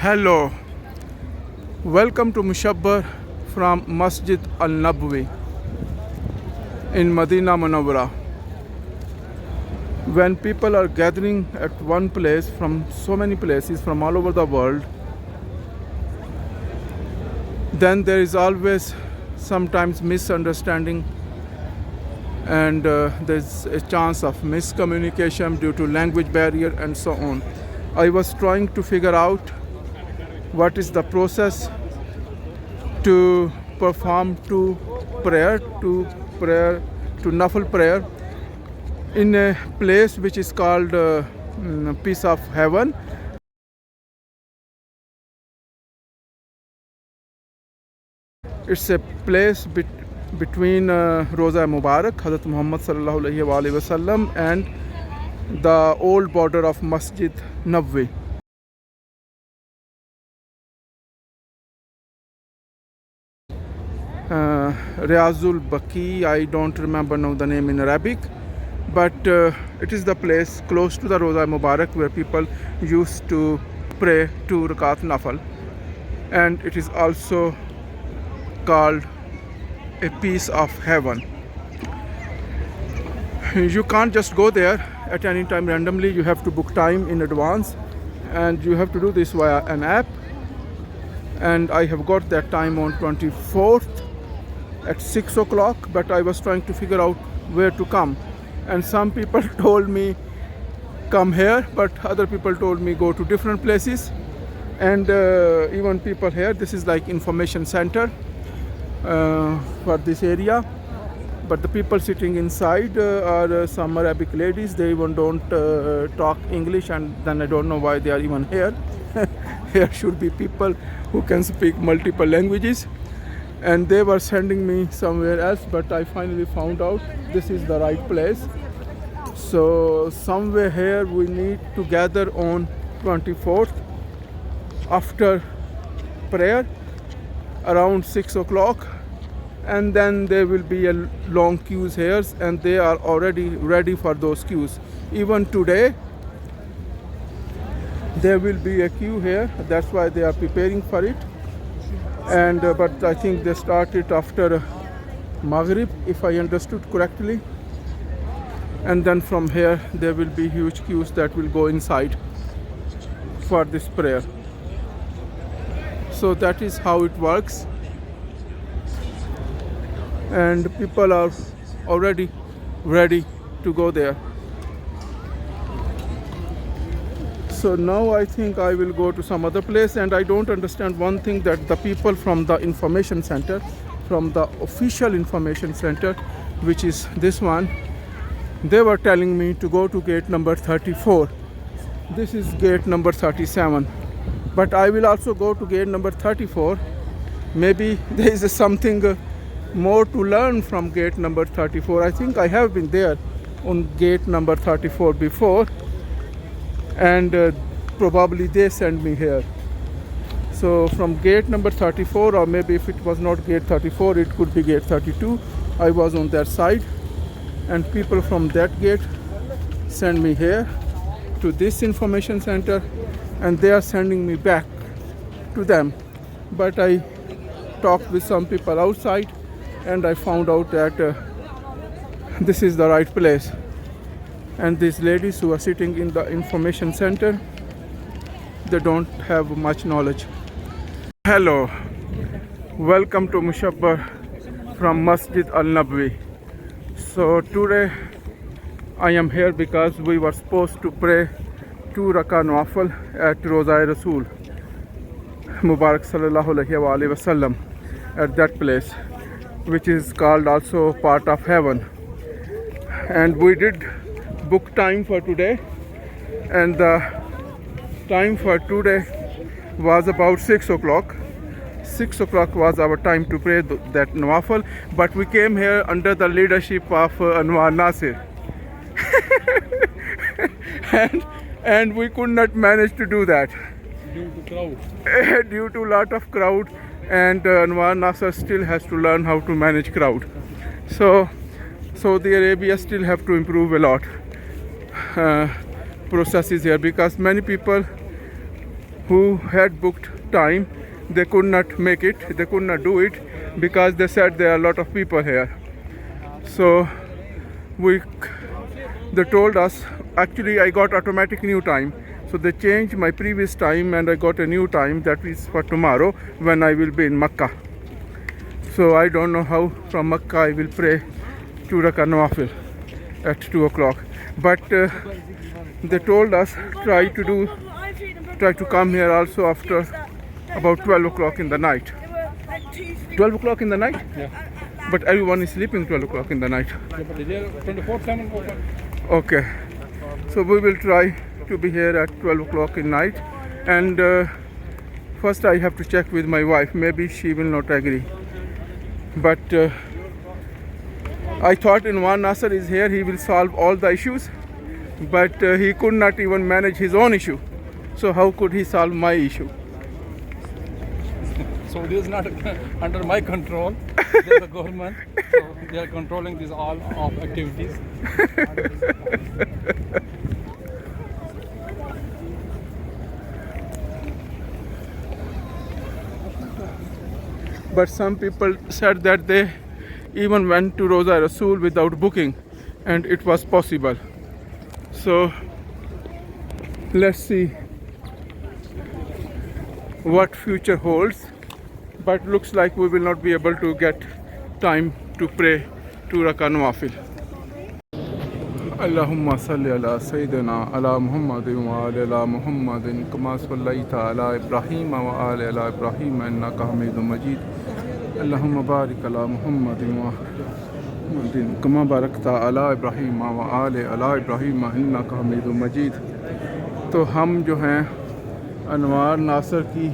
Hello, welcome to Mushabbar from Masjid al-Nabawi in Madinah Al Munawwarah. When people are gathering at one place from so many places from all over the world, then there is always sometimes misunderstanding and there's a chance of miscommunication due to language barrier and so on. I was trying to figure out what is the process to perform nafil prayer in a place which is called piece of heaven. It's a place between Roza Mubarak, Hazrat Muhammad sallallahu alaihi wasallam, and the old border of Masjid Nabawi. Riyadhul Baqi, I don't remember now the name in Arabic, but it is the place close to the Roza Mubarak where people used to pray 2 rakat nafal, and it is also called a piece of heaven. You can't just go there at any time randomly. You have to book time in advance, and you have to do this via an app, and I have got that time on 24th at 6 o'clock, but I was trying to figure out where to come, and some people told me come here, but other people told me go to different places, and even people here, this is like information center for this area, but the people sitting inside are some Arabic ladies. They even don't talk English, and then I don't know why they are even here. Here should be people who can speak multiple languages, and they were sending me somewhere else, but I finally found out this is the right place. So somewhere here we need to gather on 24th after prayer around 6 o'clock, and then there will be a long queues here, and they are already ready for those queues. Even today there will be a queue here, that's why they are preparing for it, and but I think they started after Maghrib, if I understood correctly, and then from here there will be huge queues that will go inside for this prayer. So that is how it works, and people are already ready to go there. So now I think I will go to some other place, and I don't understand one thing, that the people from the information center, from the official information center, which is this one, they were telling me to go to gate number 34. This is gate number 37, but I will also go to gate number 34. Maybe there is something more to learn from gate number 34. I think I have been there on gate number 34 before, and probably they sent me here. So from gate number 34, or maybe if it was not gate 34, it could be gate 32. I was on that side, and people from that gate send me here to this information center, and they are sending me back to them. But I talked with some people outside, and I found out that this is the right place, and these ladies who are sitting in the information center, they don't have much knowledge. Hello, welcome to Mushabbar from Masjid al-Nabawi. So today I am here because we were supposed to pray 2 rakat nafil at Roza Rasool Mubarak sallallahu alaihi wasallam at that place, which is called also part of heaven. And we did book time for today, and the time for today was about 6 o'clock. 6 o'clock was our time to pray that nawafil, but we came here under the leadership of Anwar Nasir. and we could not manage to do that due to crowd. Due to lot of crowd, and Anwar Nasir still has to learn how to manage crowd. So Saudi Arabia still have to improve a lot processes here, because many people who had booked time, they could not make it, they could not do it because they said there are a lot of people here. So they told us, actually I got automatic new time. So they changed my previous time and I got a new time that is for tomorrow when I will be in Makkah. So I don't know how from Makkah I will pray 2 rakah nawafil at 2 o'clock. But they told us try to come here also after about 12 o'clock in the night. 12 o'clock in the night? Yeah. But everyone is sleeping 12 o'clock in the night. Yeah, but they are 24/7 open. Okay. So we will try to be here at 12 o'clock in night. And first I have to check with my wife. Maybe she will not agree. But I thought in one Nasser is here, he will solve all the issues. But he could not even manage his own issue. So how could he solve my issue? So it is not under my control. There's the government. So they are controlling these all of activities. But some people said that they even went to Roza Rasool without booking and it was possible. So let's see what future holds. But looks like we will not be able to get time to pray 2 rakah nawafil. Allahumma salli ala sayyidina ala Muhammadin wa ala Muhammadin kama sallaita ala Ibrahim wa ala Ibrahim innaka Hamidum Majid. Allahumma barik ala Muhammadin wa Muhammadin kama barakta ala Ibrahim wa ala Ibrahim innaka Hamidum Majid. तो हम जो हैं अनवार नासर की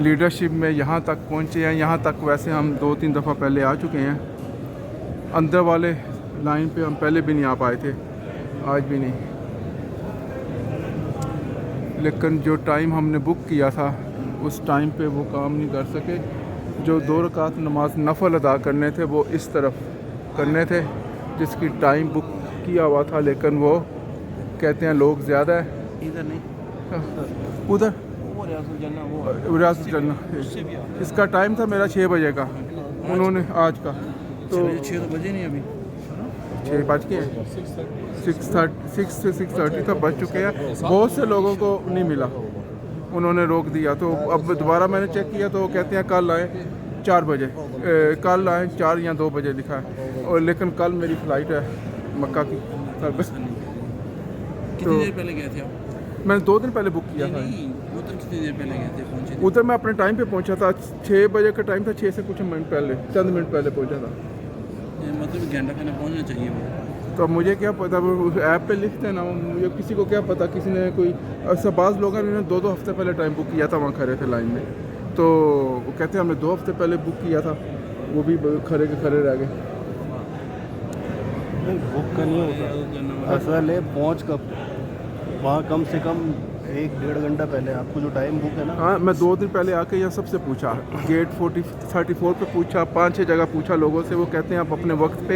leadership में यहाँ तक पहुँचे हैं. यहाँ तक वैसे हम 2-3 दफ़ा पहले आ चुके हैं. अंदर वाले लाइन पे हम पहले भी नहीं आ पाए थे, आज भी नहीं. लेकिन जो टाइम हमने बुक किया था उस टाइम पे वो काम नहीं कर सके. जो 2 रकात नमाज नफल अदा करने थे वो इस तरफ करने थे जिसकी टाइम बुक किया हुआ था, लेकिन वो कहते हैं लोग ज़्यादा है. इधर नहीं, उधर वो रियाद-उल-जन्नह इसका टाइम था मेरा 6 बजे का, उन्होंने आज का. तो 6 तो बजे नहीं, अभी 6 बज के 6 से 6:30 तक बज चुके हैं. बहुत से लोगों को नहीं मिला, उन्होंने रोक दिया. तो अब दोबारा मैंने चेक किया तो वो कहते हैं कल आए 4 बजे, कल आए 4 या 2 बजे लिखा है. और लेकिन कल मेरी फ़्लाइट है मक्का की. कितनी देर पहले गए थे आप? मैंने 2 दिन पहले बुक किया था. उधर कितनी देर पहले गए थे, पहुंचे थे? उधर मैं अपने टाइम पे पहुंचा था. 6 बजे का टाइम था, 6 से कुछ मिनट पहले, चंद मिनट पहले पहुंचा था. मतलब घंटा पहले पहुंचना चाहिए वो. तो मुझे क्या पता, वो ऐप पे लिखते हैं ना, मुझे किसी को क्या पता. किसी ने कोई बाज़ लोगों ने 2-2 हफ्ते पहले टाइम बुक किया था, वहाँ खड़े थे लाइन में. तो वो कहते हैं हमने 2 हफ्ते पहले बुक किया था, वो भी खड़े के खड़े रह गए. बुक का नहीं होता, असल है पहुँच कब वहाँ कम से कम 1-1.5 घंटा पहले. आपको जो टाइम बुक है ना, हाँ, मैं 2 दिन पहले आके यहाँ सबसे पूछा, गेट 34 पे पूछा, 5-6 जगह पूछा लोगों से. वो कहते हैं आप अपने वक्त पे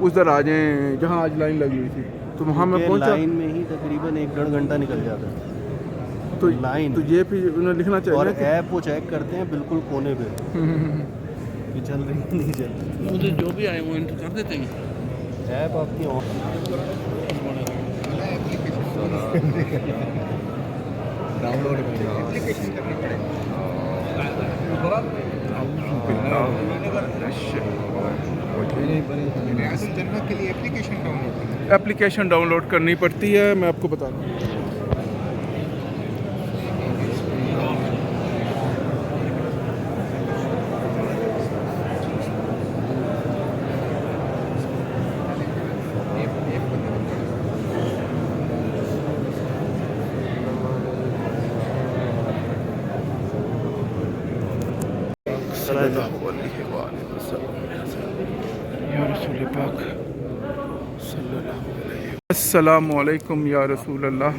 उधर आ जाएं जहाँ आज लाइन लगी हुई थी. तो वहाँ मैं पहुँचा, लाइन में ही तकरीबन 1-1.5 घंटा निकल जाता है. तो लाइन तो ये भी उन्हें लिखना चाहिए. और ऐप वो चेक करते हैं बिल्कुल कोने पे कि चल रही है नहीं चल रही. उधर जो भी आए वो एंटर कर देते हैं. ऐप आपकी डाउनलोड एप्लीकेशन करनी पड़ेगी. रियाद-उल-जन्नह के लिए एप्लीकेशन डाउनलोड करनी पड़ती है. मैं आपको बता दूँ. अस्सलामु अलैकुम या रसूल अल्लाह.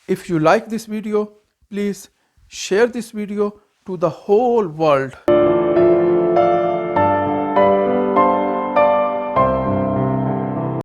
If you like this video, please share this video to the whole world.